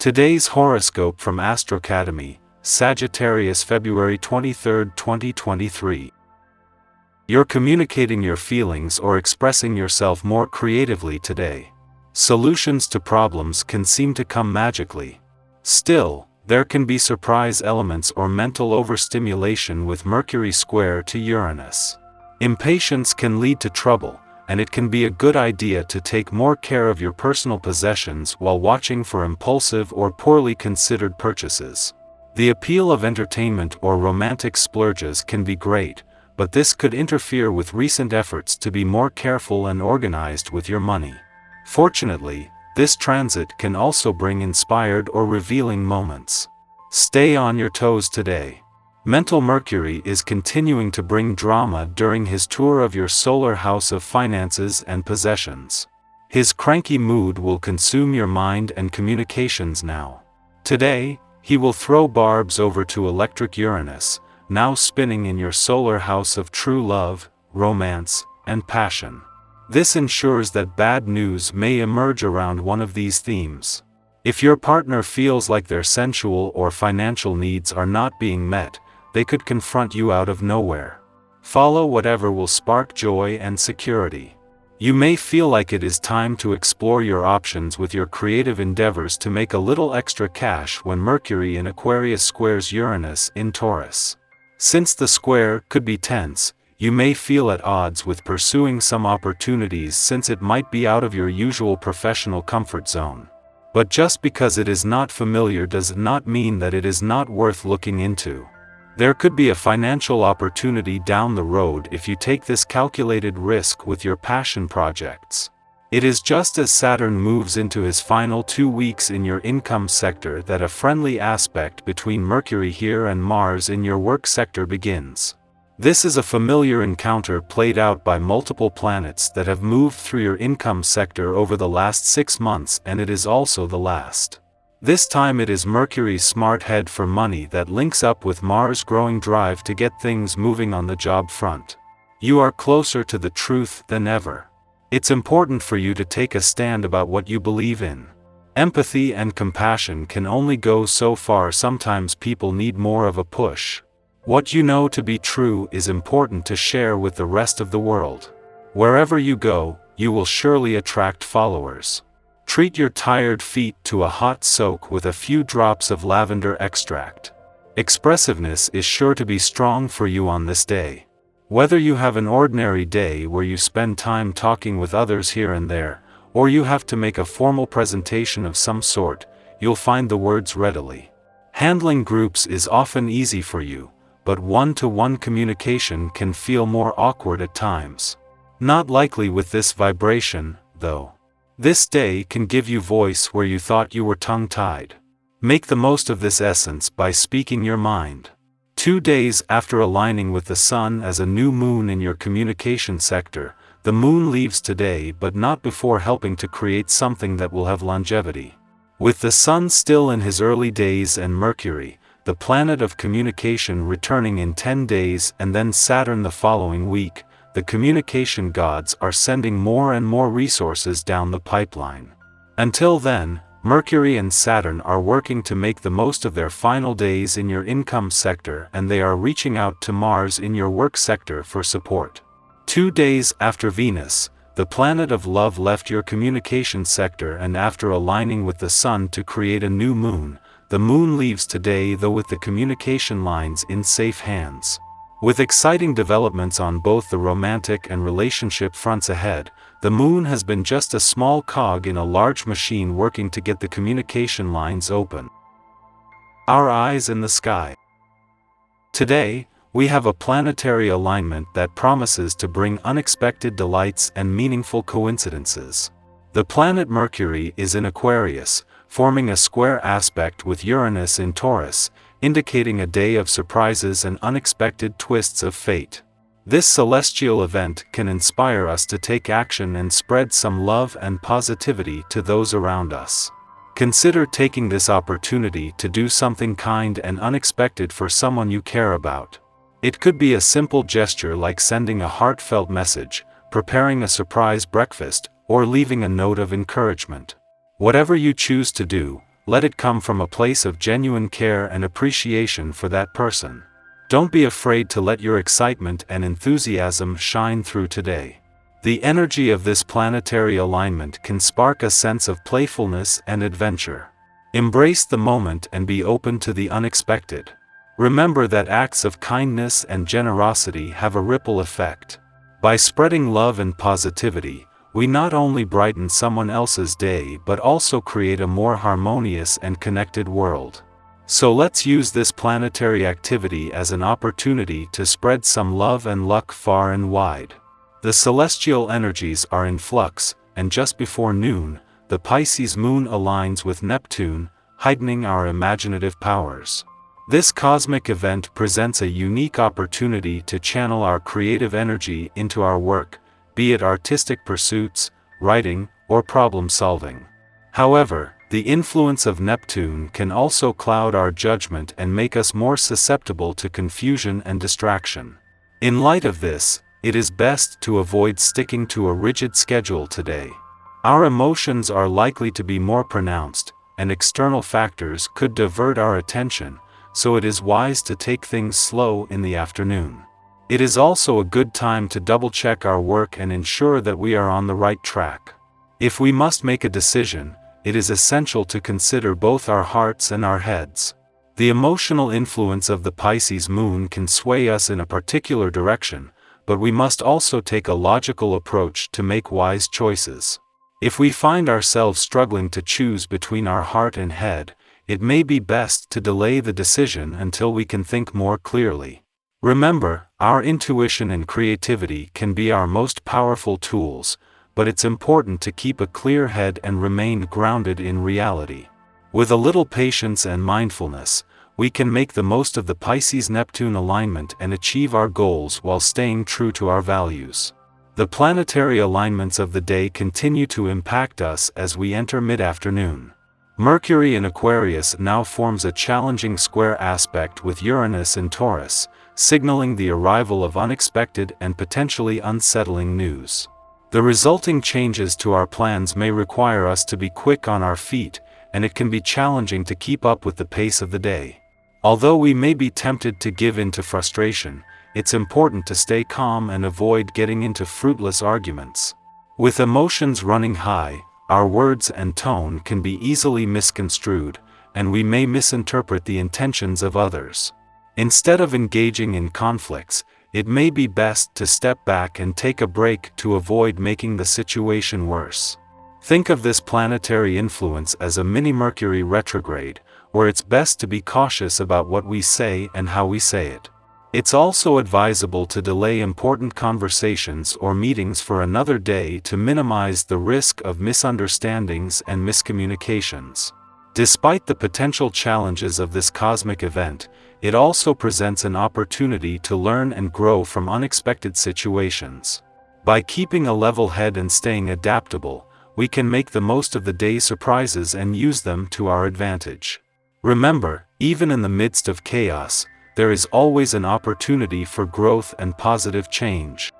Today's horoscope from Astrocademy, Sagittarius February 23, 2023. You're communicating your feelings or expressing yourself more creatively today. Solutions to problems can seem to come magically. Still, there can be surprise elements or mental overstimulation with Mercury square to Uranus. Impatience can lead to trouble, and it can be a good idea to take more care of your personal possessions while watching for impulsive or poorly considered purchases. The appeal of entertainment or romantic splurges can be great, but this could interfere with recent efforts to be more careful and organized with your money. Fortunately, this transit can also bring inspired or revealing moments. Stay on your toes today. Mental Mercury is continuing to bring drama during his tour of your solar house of finances and possessions. His cranky mood will consume your mind and communications now. Today, he will throw barbs over to electric Uranus, now spinning in your solar house of true love, romance, and passion. This ensures that bad news may emerge around one of these themes. If your partner feels like their sensual or financial needs are not being met, they could confront you out of nowhere. Follow whatever will spark joy and security. You may feel like it is time to explore your options with your creative endeavors to make a little extra cash when Mercury in Aquarius squares Uranus in Taurus. Since the square could be tense, you may feel at odds with pursuing some opportunities since it might be out of your usual professional comfort zone. But just because it is not familiar does not mean that it is not worth looking into. There could be a financial opportunity down the road if you take this calculated risk with your passion projects. It is just as Saturn moves into his final 2 weeks in your income sector that a friendly aspect between Mercury here and Mars in your work sector begins. This is a familiar encounter played out by multiple planets that have moved through your income sector over the last 6 months, and it is also the last. This time it is Mercury's smart head for money that links up with Mars' growing drive to get things moving on the job front. You are closer to the truth than ever. It's important for you to take a stand about what you believe in. Empathy and compassion can only go so far. Sometimes people need more of a push. What you know to be true is important to share with the rest of the world. Wherever you go, you will surely attract followers. Treat your tired feet to a hot soak with a few drops of lavender extract. Expressiveness is sure to be strong for you on this day. Whether you have an ordinary day where you spend time talking with others here and there, or you have to make a formal presentation of some sort, you'll find the words readily. Handling groups is often easy for you, but one-to-one communication can feel more awkward at times. Not likely with this vibration, though. This day can give you voice where you thought you were tongue-tied. Make the most of this essence by speaking your mind. 2 days after aligning with the Sun as a new moon in your communication sector, the moon leaves today but not before helping to create something that will have longevity. With the Sun still in his early days and Mercury, the planet of communication, returning in 10 days and then Saturn the following week, the communication gods are sending more and more resources down the pipeline. Until then, Mercury and Saturn are working to make the most of their final days in your income sector, and they are reaching out to Mars in your work sector for support. 2 days after Venus, the planet of love left your communication sector, and after aligning with the Sun to create a new moon, the moon leaves today, though with the communication lines in safe hands. With exciting developments on both the romantic and relationship fronts ahead, the moon has been just a small cog in a large machine working to get the communication lines open. Our eyes in the sky. Today, we have a planetary alignment that promises to bring unexpected delights and meaningful coincidences. The planet Mercury is in Aquarius, forming a square aspect with Uranus in Taurus, indicating a day of surprises and unexpected twists of fate. This celestial event can inspire us to take action and spread some love and positivity to those around us. Consider taking this opportunity to do something kind and unexpected for someone you care about. It could be a simple gesture like sending a heartfelt message, preparing a surprise breakfast, or leaving a note of encouragement. Whatever you choose to do, let it come from a place of genuine care and appreciation for that person. Don't be afraid to let your excitement and enthusiasm shine through today. The energy of this planetary alignment can spark a sense of playfulness and adventure. Embrace the moment and be open to the unexpected. Remember that acts of kindness and generosity have a ripple effect. By spreading love and positivity, we not only brighten someone else's day but also create a more harmonious and connected world. So let's use this planetary activity as an opportunity to spread some love and luck far and wide. The celestial energies are in flux, and just before noon, the Pisces moon aligns with Neptune, heightening our imaginative powers. This cosmic event presents a unique opportunity to channel our creative energy into our work, be it artistic pursuits, writing, or problem solving. However, the influence of Neptune can also cloud our judgment and make us more susceptible to confusion and distraction. In light of this, it is best to avoid sticking to a rigid schedule today. Our emotions are likely to be more pronounced, and external factors could divert our attention, so it is wise to take things slow in the afternoon. It is also a good time to double-check our work and ensure that we are on the right track. If we must make a decision, it is essential to consider both our hearts and our heads. The emotional influence of the Pisces moon can sway us in a particular direction, but we must also take a logical approach to make wise choices. If we find ourselves struggling to choose between our heart and head, it may be best to delay the decision until we can think more clearly. Remember, our intuition and creativity can be our most powerful tools, but it's important to keep a clear head and remain grounded in reality. With a little patience and mindfulness, we can make the most of the Pisces-Neptune alignment and achieve our goals while staying true to our values. The planetary alignments of the day continue to impact us as we enter mid-afternoon. Mercury in Aquarius now forms a challenging square aspect with Uranus in Taurus, signaling the arrival of unexpected and potentially unsettling news. The resulting changes to our plans may require us to be quick on our feet, and it can be challenging to keep up with the pace of the day. Although we may be tempted to give in to frustration, it's important to stay calm and avoid getting into fruitless arguments. With emotions running high, our words and tone can be easily misconstrued, and we may misinterpret the intentions of others. Instead of engaging in conflicts, it may be best to step back and take a break to avoid making the situation worse. Think of this planetary influence as a mini Mercury retrograde, where it's best to be cautious about what we say and how we say it. It's also advisable to delay important conversations or meetings for another day to minimize the risk of misunderstandings and miscommunications. Despite the potential challenges of this cosmic event, it also presents an opportunity to learn and grow from unexpected situations. By keeping a level head and staying adaptable, we can make the most of the day's surprises and use them to our advantage. Remember, even in the midst of chaos, there is always an opportunity for growth and positive change.